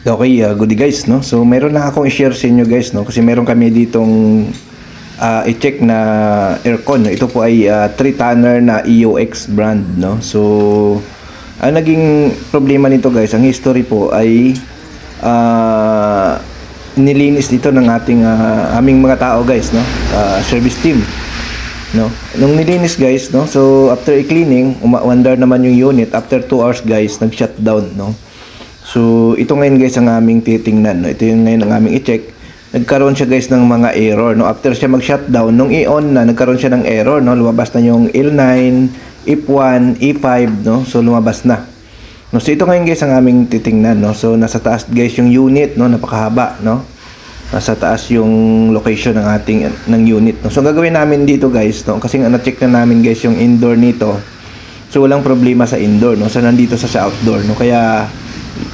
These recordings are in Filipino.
Okay, good guys, no? So meron na akong i-share sa inyo guys, no? Kasi meron kami ditong i-check na aircon, no? Ito po ay 3-tonner na EOX brand, no? So ang naging problema nito guys, ang history po ay nilinis dito ng ating aming mga tao guys, no? Service team, no? Nung nilinis guys, no? So after i-cleaning, umandar naman yung unit. After 2 hours guys, nag-shutdown, no? So ito ngayon guys ang aming titingnan, no? Ito yung ngayon ang aming i-check. Nagkaroon siya guys ng mga error, no? After siya mag-shutdown, nung i-on na, nagkaroon siya ng error, no? Lumabas na yung L9, F1, E5, no? So lumabas na, no? So ito ngayon guys ang aming titingnan, no? So nasa taas guys yung unit, no? Napakahaba, no? Nasa taas yung location ng ating unit, no? So ang gagawin namin dito guys, no? Kasi nga na-check na namin guys yung indoor nito. So walang problema sa indoor, no? So nandito sa outdoor, no? Kaya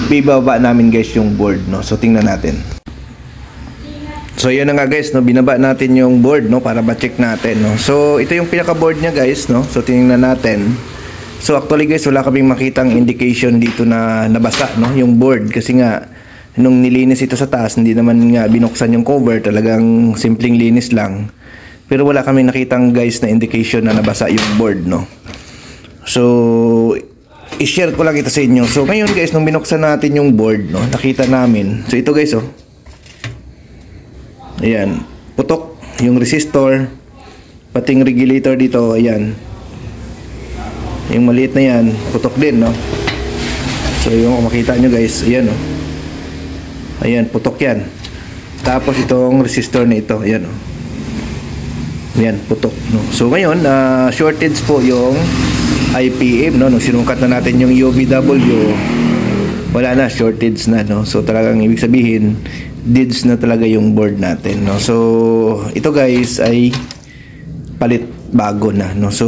bibaba namin guys yung board, no? So tingnan natin. So yun na nga guys, no? Binaba natin yung board, no? Para ma-check natin, no? So ito yung pinaka board niya guys, no? So tingnan natin. So actually guys, wala kaming makitang indication dito na nabasa, no? Yung board, kasi nga nung nilinis ito sa taas, hindi naman nga binuksan yung cover, talagang simpleng linis lang. Pero wala kaming nakitang guys na indication na nabasa yung board, no? So i-share ko lang ito sa inyo. So ngayon guys, nung binuksan natin yung board, no, nakita namin. So ito guys, oh. Ayan, putok yung resistor, pating regulator dito, ayan. Yung maliit na yan, putok din, no. So yung makita nyo guys, ayan, oh. Ayan, putok yan. Tapos itong resistor na ito, ayan, oh. Ayan, putok, no. So ngayon, shortage po yung IPM, no? Nung sinukat na natin yung UVW, wala na, shortage na, no? So talagang ibig sabihin, deads na talaga yung board natin, no? So ito guys ay palit bago na, no? So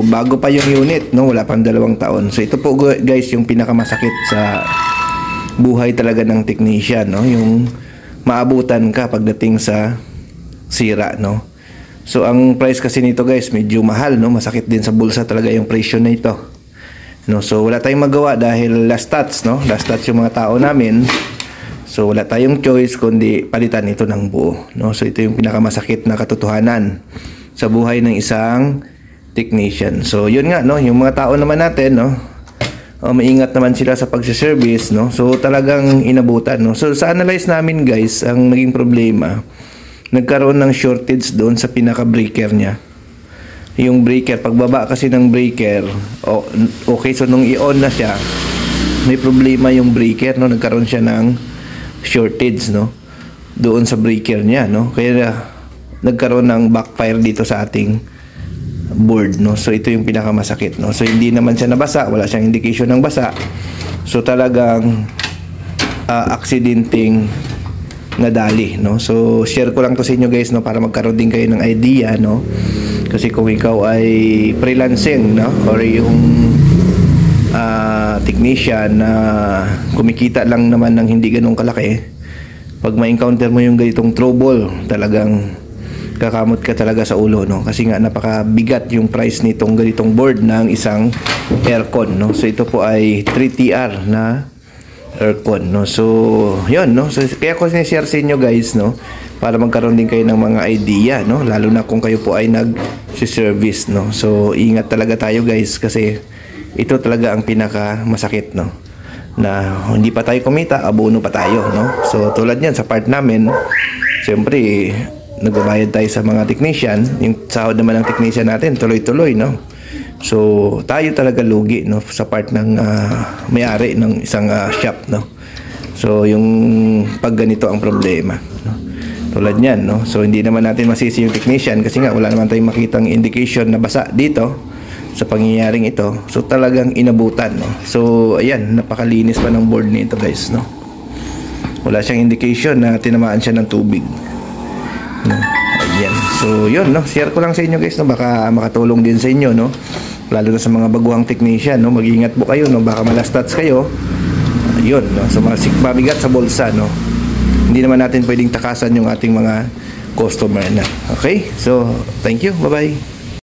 bago pa yung unit, no? Wala pang 2 taon. So ito po guys yung pinakamasakit sa buhay talaga ng technician, no? Yung maabutan ka pagdating sa sira, no? So ang price kasi nito guys medyo mahal, no? Masakit din sa bulsa talaga yung presyo na ito, no? So wala tayong magawa dahil last touch, no? Last touch yung mga tao namin. So wala tayong choice kundi palitan ito ng buo, no? So ito yung pinakamasakit na katotohanan sa buhay ng isang technician. So yun nga, no? Yung mga tao naman natin, no? Maingat naman sila sa pagse-service, no? So talagang inabutan, no? So sa analyze namin guys, ang naging problema, nagkaroon ng shortage doon sa pinaka-breaker niya. Yung breaker, pagbaba kasi ng breaker, okay, so nung i-on na siya, may problema yung breaker, no? Nagkaroon siya ng shortage, no? Doon sa breaker niya, no? Kaya nagkaroon ng backfire dito sa ating board, no? So ito yung pinakamasakit, no? So hindi naman siya nabasa, wala siyang indication ng basa. So talagang aksidenteng nadali, no? So share ko lang to sa inyo guys, no, para magkaroon din kayo ng idea, no? Kasi kung ikaw ay freelancing, no, or yung technician na kumikita lang naman ng hindi ganun kalaki, pag ma-encounter mo yung ganitong trouble, talagang kakamot ka talaga sa ulo, no? Kasi nga napakabigat yung price nitong ganitong board ng isang aircon, no? So ito po ay 3TR na aircon, no? So yun, no? So kaya ko sinishare sa inyo guys, no, para magkaroon din kayo ng mga idea, no, lalo na kung kayo po ay nag-service, no. So ingat talaga tayo guys, kasi ito talaga ang pinaka masakit, no, na hindi pa tayo kumita, abono pa tayo, no. So tulad niyan sa part namin, siyempre nagbabayad tayo sa mga technician, yung sahod naman ng technician natin tuloy-tuloy, no. So tayo talaga lugi, no, sa part ng may-ari ng isang shop, no. So yung pag ganito ang problema, no, tulad niyan, no. So hindi naman natin masisi yung technician kasi nga wala naman tayong makitang indication na basa dito sa pangyayaring ito. So talagang inabutan, no. So ayan, napakalinis pa ng board nito guys, no. Wala siyang indication na tinamaan siya ng tubig, no. Ayan. So yun, no, share ko lang sa inyo guys, no, baka makatulong din sa inyo, no, lalo na sa mga baguhang technician, no. Mag-ingat po kayo, no, baka malastats kayo. Yun, no, so mabigat sa bulsa, no. Hindi naman natin pwedeng takasan yung ating mga customer na. Okay, so thank you, bye bye.